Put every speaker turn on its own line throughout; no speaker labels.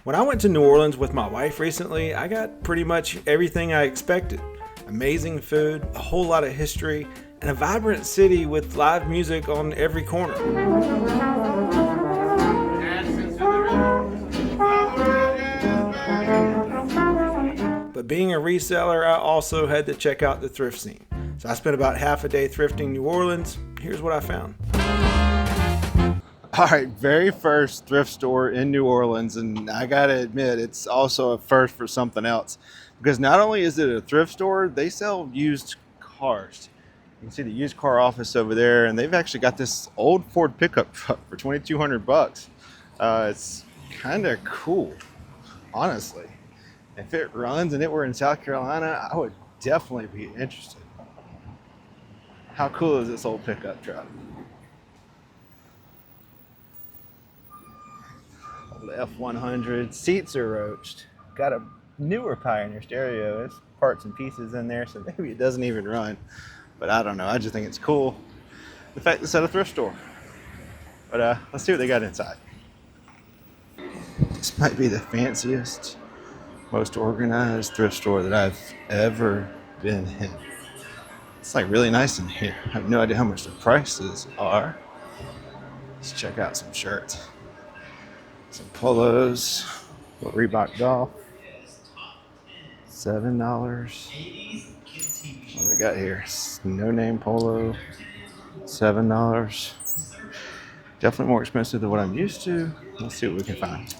When I went to New Orleans with my wife recently, I got pretty much everything I expected. Amazing food, a whole lot of history, and a vibrant city with live music on every corner. But being a reseller, I also had to check out the thrift scene. So I spent about half a day thrifting New Orleans. Here's what I found. All right, very first thrift store in New Orleans, and I gotta admit, it's also a first for something else. Because not only is it a thrift store, they sell used cars. You can see the used car office over there, and they've actually got this old Ford pickup truck for $2,200. It's kind of cool, honestly. If it runs and it were in South Carolina, I would definitely be interested. How cool is this old pickup truck? Old F100. Seats are roached. Got a newer Pioneer stereo. There's parts and pieces in there, so maybe it doesn't even run. But I don't know. I just think it's cool. The fact that it's at a thrift store. But let's see what they got inside. This might be the fanciest, most organized thrift store that I've ever been in. It's like really nice in here. I have no idea how much the prices are. Let's check out some shirts. Some polos. What Reebok golf. $7. What we got here? No name polo. $7. Definitely more expensive than what I'm used to. Let's see what we can find.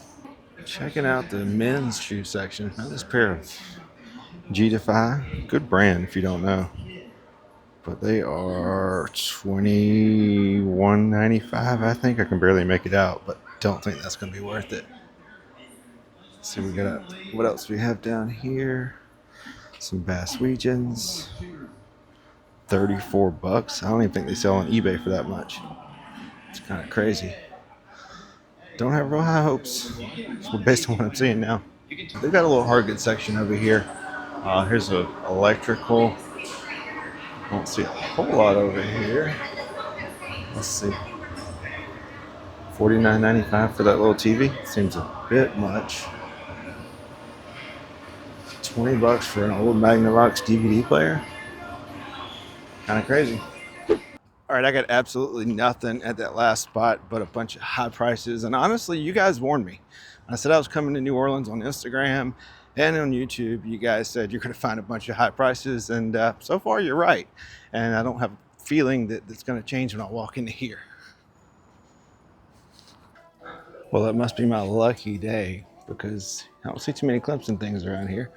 Checking out the men's shoe section. Now this pair of G-Defy. Good brand if you don't know. But they are $21.95, I think. I can barely make it out, but don't think that's going to be worth it. Let's see what else we have down here. Some Basswegians. $34. I don't even think they sell on eBay for that much. It's kind of crazy. Don't have real high hopes based on what I'm seeing now. They've got a little hard goods section over here. Here's an electrical. Don't see a whole lot over here. Let's see. $49.95 for that little TV. Seems a bit much. $20 for an old Magnavox DVD player. Kind of crazy. All right, I got absolutely nothing at that last spot but a bunch of high prices. And honestly, you guys warned me. I said I was coming to New Orleans on Instagram and on YouTube. You guys said you're going to find a bunch of high prices. And so far, you're right. And I don't have a feeling that it's going to change when I walk into here. Well, it must be my lucky day because I don't see too many Clemson things around here.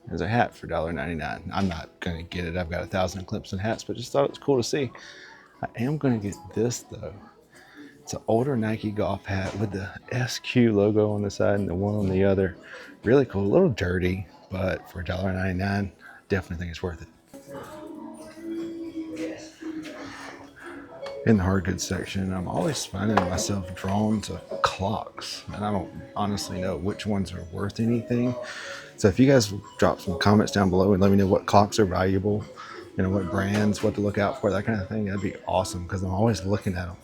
There's a hat for $1.99. I'm not going to get it. I've got 1,000 Clemson hats, but just thought it was cool to see. I am going to get this, though. It's an older Nike golf hat with the SQ logo on the side and the one on the other. Really cool. A little dirty, but for $1.99, definitely think it's worth it. In the hard goods section, I'm always finding myself drawn to clocks, and I don't honestly know which ones are worth anything. So if you guys drop some comments down below and let me know what clocks are valuable, you know, what brands, what to look out for, that kind of thing, that'd be awesome because I'm always looking at them.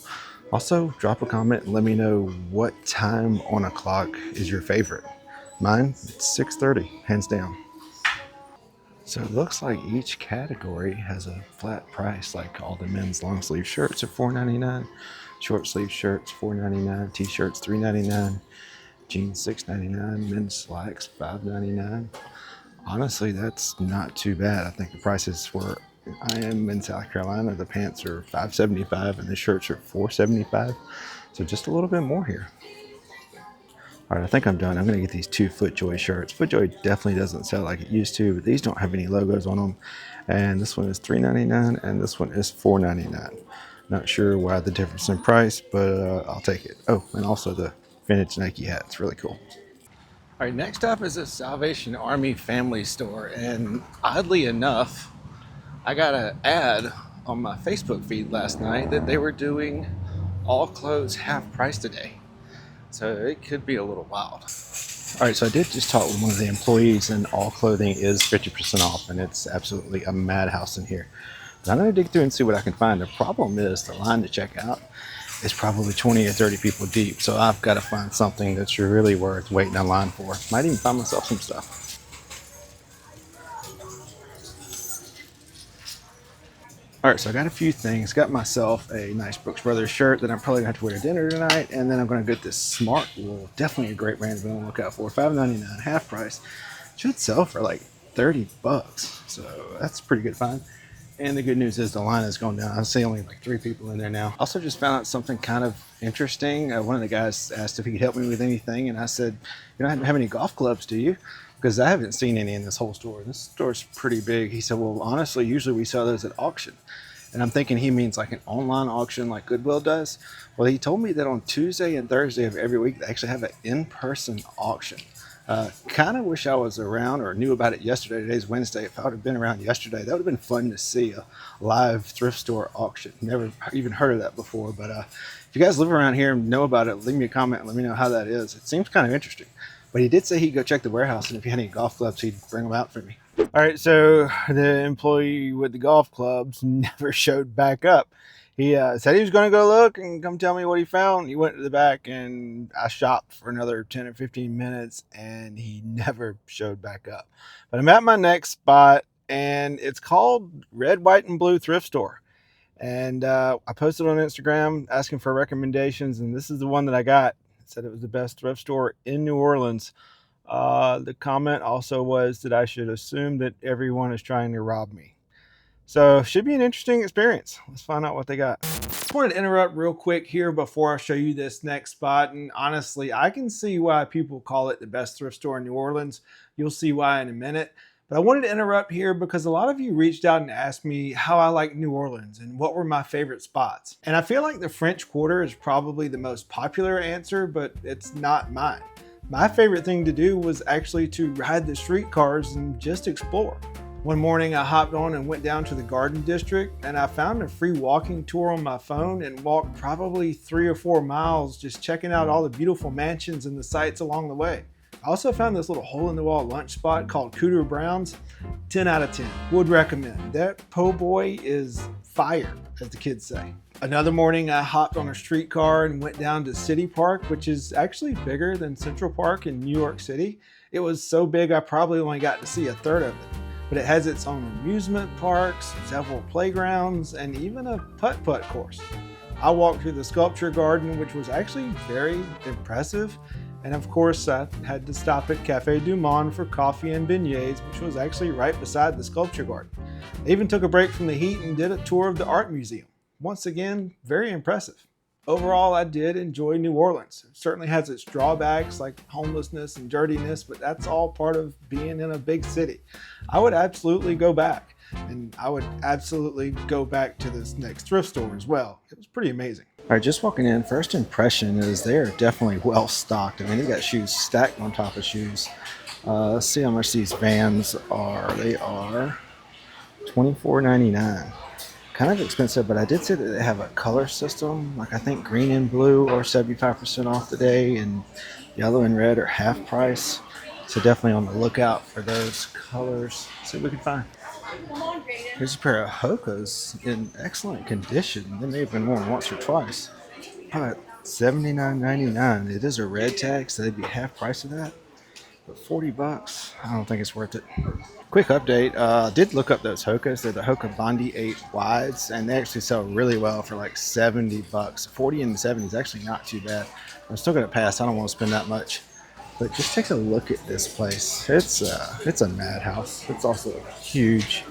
Also, drop a comment and let me know what time on a clock is your favorite. Mine, it's 6:30, hands down. So it looks like each category has a flat price, like all the men's long sleeve shirts are $4.99, short sleeve shirts $4.99, t-shirts $3.99, jeans $6.99, men's slacks $5.99. Honestly, that's not too bad. I think the prices for I am in South Carolina, the pants are $5.75 and the shirts are $4.75. So just a little bit more here. All right, I think I'm done. I'm going to get these two FootJoy shirts. FootJoy definitely doesn't sell like it used to, but these don't have any logos on them. And this one is $3.99 and this one is $4.99. Not sure why the difference in price, but I'll take it. Oh, and also the vintage Nike hat. It's really cool. All right, next up is a Salvation Army family store. And oddly enough, I got an ad on my Facebook feed last night that they were doing all clothes half price today. So it could be a little wild. All right, so I did just talk with one of the employees, and all clothing is 50% off, and it's absolutely a madhouse in here. But I'm gonna dig through and see what I can find. The problem is the line to check out is probably 20 or 30 people deep. So I've got to find something that's really worth waiting online for. Might even find myself some stuff. All right, so I got a few things. Got myself a nice Brooks Brothers shirt that I'm probably gonna have to wear to dinner tonight, and then I'm gonna get this Smart Wool. Definitely a great brand to be on the lookout for. $5.99, half price. Should sell for like 30 bucks. So that's a pretty good find. And the good news is the line has gone down. I see only like 3 people in there now. Also just found out something kind of interesting. One of the guys asked if he could help me with anything, and I said, "You don't have any golf clubs, do you?" Because I haven't seen any in this whole store. This store's pretty big. He said, "Well, honestly, usually we sell those at auction." And I'm thinking he means like an online auction like Goodwill does. Well, he told me that on Tuesday and Thursday of every week, they actually have an in-person auction. Kind of wish I was around or knew about it yesterday. Today's Wednesday. If I would have been around yesterday, that would have been fun to see a live thrift store auction. Never even heard of that before. But if you guys live around here and know about it, leave me a comment and let me know how that is. It seems kind of interesting. But he did say he'd go check the warehouse, and if he had any golf clubs, he'd bring them out for me. All right, so the employee with the golf clubs never showed back up. He said he was going to go look and come tell me what he found. He went to the back, and I shopped for another 10 or 15 minutes, and he never showed back up. But I'm at my next spot, and it's called Red, White, and Blue Thrift Store. And I posted on Instagram asking for recommendations, and this is the one that I got. It said it was the best thrift store in New Orleans. The comment also was that I should assume that everyone is trying to rob me. So should be an interesting experience. Let's find out what they got. Just wanted to interrupt real quick here before I show you this next spot. And honestly, I can see why people call it the best thrift store in New Orleans. You'll see why in a minute. But I wanted to interrupt here because a lot of you reached out and asked me how I like New Orleans and what were my favorite spots. And I feel like the French Quarter is probably the most popular answer, but it's not mine. My favorite thing to do was actually to ride the streetcars and just explore. One morning I hopped on and went down to the Garden District, and I found a free walking tour on my phone and walked probably 3 or 4 miles just checking out all the beautiful mansions and the sights along the way. I also found this little hole-in-the-wall lunch spot called Cooter Brown's. 10 out of 10. Would recommend. That po' boy is fire, as the kids say. Another morning I hopped on a streetcar and went down to City Park, which is actually bigger than Central Park in New York City. It was so big I probably only got to see a third of it. But it has its own amusement parks, several playgrounds, and even a putt-putt course. I walked through the sculpture garden, which was actually very impressive. And of course, I had to stop at Cafe Du Monde for coffee and beignets, which was actually right beside the sculpture garden. I even took a break from the heat and did a tour of the art museum. Once again, very impressive. Overall, I did enjoy New Orleans. It certainly has its drawbacks like homelessness and dirtiness, but that's all part of being in a big city. I would absolutely go back, and I would absolutely go back to this next thrift store as well. It was pretty amazing. All right, just walking in, first impression is they're definitely well stocked. I mean, they got shoes stacked on top of shoes. Let's see how much these Vans are. They are $24.99. Kind of expensive, but I did say that they have a color system. Like I think green and blue are 75% off today, and yellow and red are half price. So definitely on the lookout for those colors. See what we can find. Here's a pair of Hoka's in excellent condition. They may have been worn once or twice. But $79.99. It is a red tag, so they'd be half price of that. But 40 bucks, I don't think it's worth it. Quick update, did look up those Hoka's. They're the Hoka Bondi 8 wides, and they actually sell really well for like 70 bucks. 40 and 70 is actually not too bad. I'm still gonna pass, I don't want to spend that much. But just take a look at this place. It's a madhouse. It's also huge.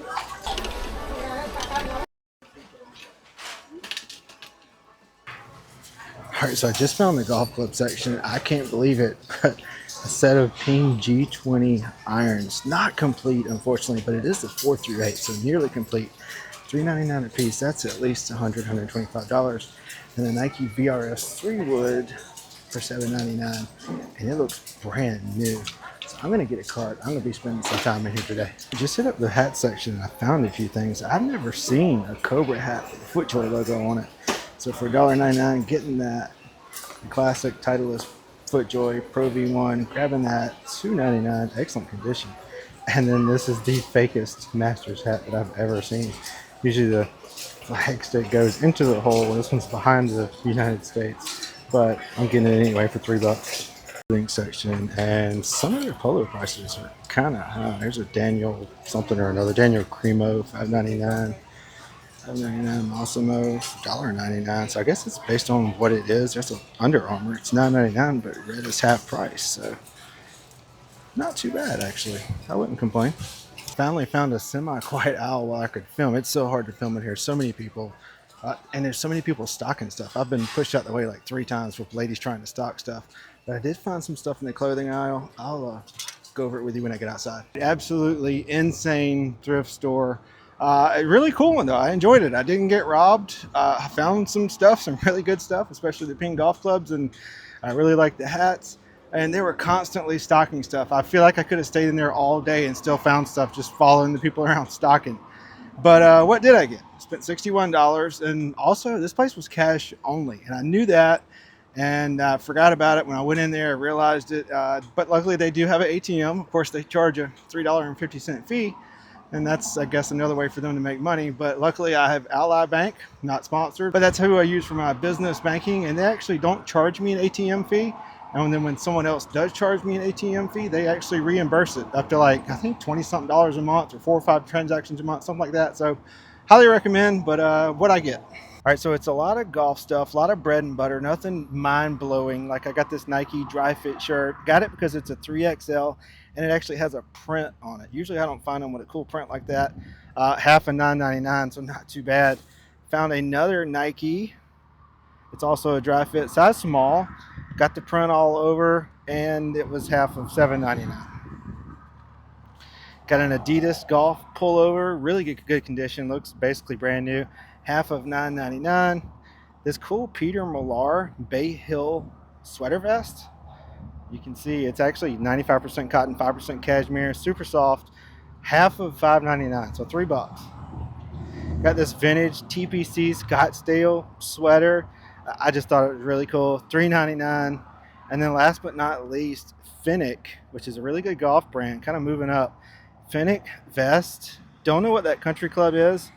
All right, so I just found the golf club section. I can't believe it, but a set of Ping G20 irons. Not complete, unfortunately, but it is the 4 through 8, so nearly complete. $3.99 a piece. That's at least $100, $125. And the Nike VRS 3 wood for $7.99, and it looks brand new. So I'm gonna get a cart. I'm gonna be spending some time in here today. Just hit up the hat section and I found a few things. I've never seen a Cobra hat with the FootJoy logo on it. So for $1.99, getting that classic Titleist FootJoy Pro V1, grabbing that, $2.99, excellent condition. And then this is the fakest Masters hat that I've ever seen. Usually the
flag stick goes into the hole. This one's behind the United States, but I'm getting it anyway for $3. Link section, and some of their polo prices are kind of high. There's a Daniel something or another, Daniel Cremo, $5.99. $5.99 Massimo, $1.99. So I guess it's based on what it is. That's an Under Armour. It's $9.99, but red is half price. So not too bad, actually. I wouldn't complain. Finally found a semi-quiet aisle while I could film. It's so hard to film in here. So many people. And there's so many people stocking stuff. I've been pushed out the way like 3 times with ladies trying to stock stuff. But I did find some stuff in the clothing aisle. I'll go over it with you when I get outside. Absolutely insane thrift store. A really cool one though. I enjoyed it. I didn't get robbed. I found some stuff, some really good stuff, especially the ping golf clubs, and I really like the hats. And they were constantly stocking stuff. I feel like I could have stayed in there all day and still found stuff just following the people around stocking. But what did I get? Spent $61, and also this place was cash only, and I knew that, and I forgot about it when I went in there. I realized it, but luckily they do have an ATM. Of course, they charge a $3.50 fee, and that's, I guess, another way for them to make money. But luckily I have Ally Bank, not sponsored, but that's who I use for my business banking, and they actually don't charge me an ATM fee. And then when someone else does charge me an ATM fee, they actually reimburse it up to like, I think 20 something dollars a month or 4 or 5 transactions a month, something like that. So highly recommend. But what I get. All right, so it's a lot of golf stuff, a lot of bread and butter, nothing mind blowing. Like I got this Nike dry fit shirt, got it because it's a 3XL and it actually has a print on it. Usually I don't find them with a cool print like that. Half of $9.99, so not too bad. Found another Nike. It's also a dry fit, size small. Got the print all over, and it was half of $7.99. Got an Adidas golf pullover, really good condition, looks basically brand new, half of $9.99. This cool Peter Millar Bay Hill sweater vest. You can see it's actually 95% cotton, 5% cashmere, super soft, half of $5.99, so $3. Got this vintage TPC Scottsdale sweater. I just thought it was really cool. $3.99. And then last but not least, Finnick, which is a really good golf brand, kind of moving up. Finnick vest. Don't know what that country club is,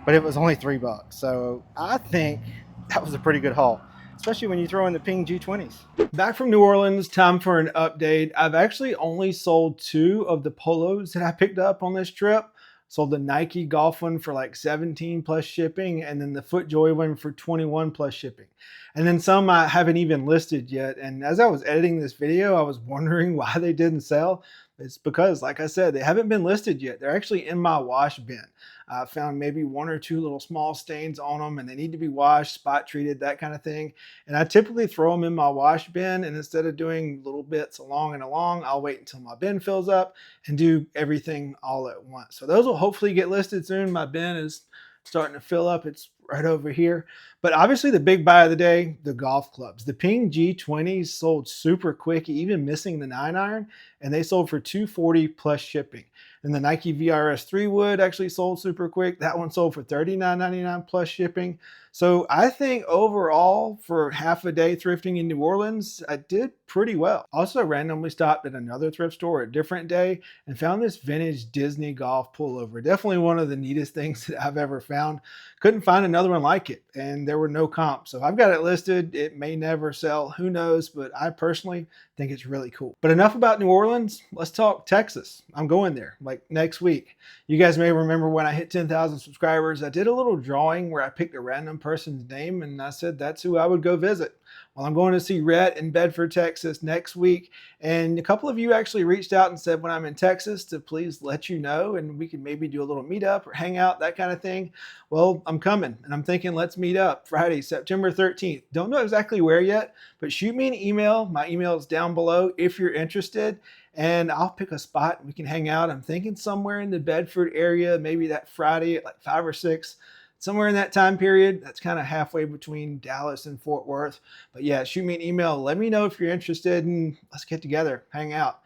but it was only $3. So I think that was a pretty good haul, especially when you throw in the Ping G20s.
Back from New Orleans, time for an update. I've actually only sold 2 of the polos that I picked up on this trip. Sold the Nike golf one for like 17 plus shipping, and then the FootJoy one for 21 plus shipping. And then some I haven't even listed yet. And as I was editing this video, I was wondering why they didn't sell. It's because, like I said, they haven't been listed yet. They're actually in my wash bin. I found maybe 1 or 2 little small stains on them, and they need to be washed, spot treated, that kind of thing. And I typically throw them in my wash bin, and instead of doing little bits along and along, I'll wait until my bin fills up and do everything all at once. So those will hopefully get listed soon. My bin is starting to fill up. It's right over here. But obviously the big buy of the day, the golf clubs. The Ping G20s sold super quick, even missing the 9-iron, and they sold for $240 plus shipping. And the Nike VRS 3 wood actually sold super quick. That one sold for $39.99 plus shipping. So I think overall for half a day thrifting in New Orleans, I did pretty well. Also randomly stopped at another thrift store a different day and found this vintage Disney golf pullover. Definitely one of the neatest things that I've ever found. Couldn't find another one like it, and there were no comps. So I've got it listed. It may never sell, who knows, but I personally think it's really cool. But enough about New Orleans. Let's talk Texas. I'm going there like next week. You guys may remember when I hit 10,000 subscribers, I did a little drawing where I picked a random person's name and I said that's who I would go visit. Well, I'm going to see Rhett in Bedford, Texas next week. And a couple of you actually reached out and said when I'm in Texas to please let you know, and we could maybe do a little meetup or hang out, that kind of thing. Well, I'm coming, and I'm thinking let's meet up Friday, September 13th. Don't know exactly where yet, but shoot me an email. My email is down below if you're interested, and I'll pick a spot and we can hang out. I'm thinking somewhere in the Bedford area, maybe that Friday at like 5 or 6. Somewhere in that time period. That's kind of halfway between Dallas and Fort Worth. But yeah, shoot me an email. Let me know if you're interested, and let's get together, hang out.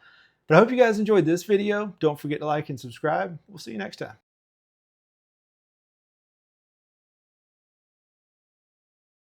But I hope you guys enjoyed this video. Don't forget to like and subscribe. We'll see you next time.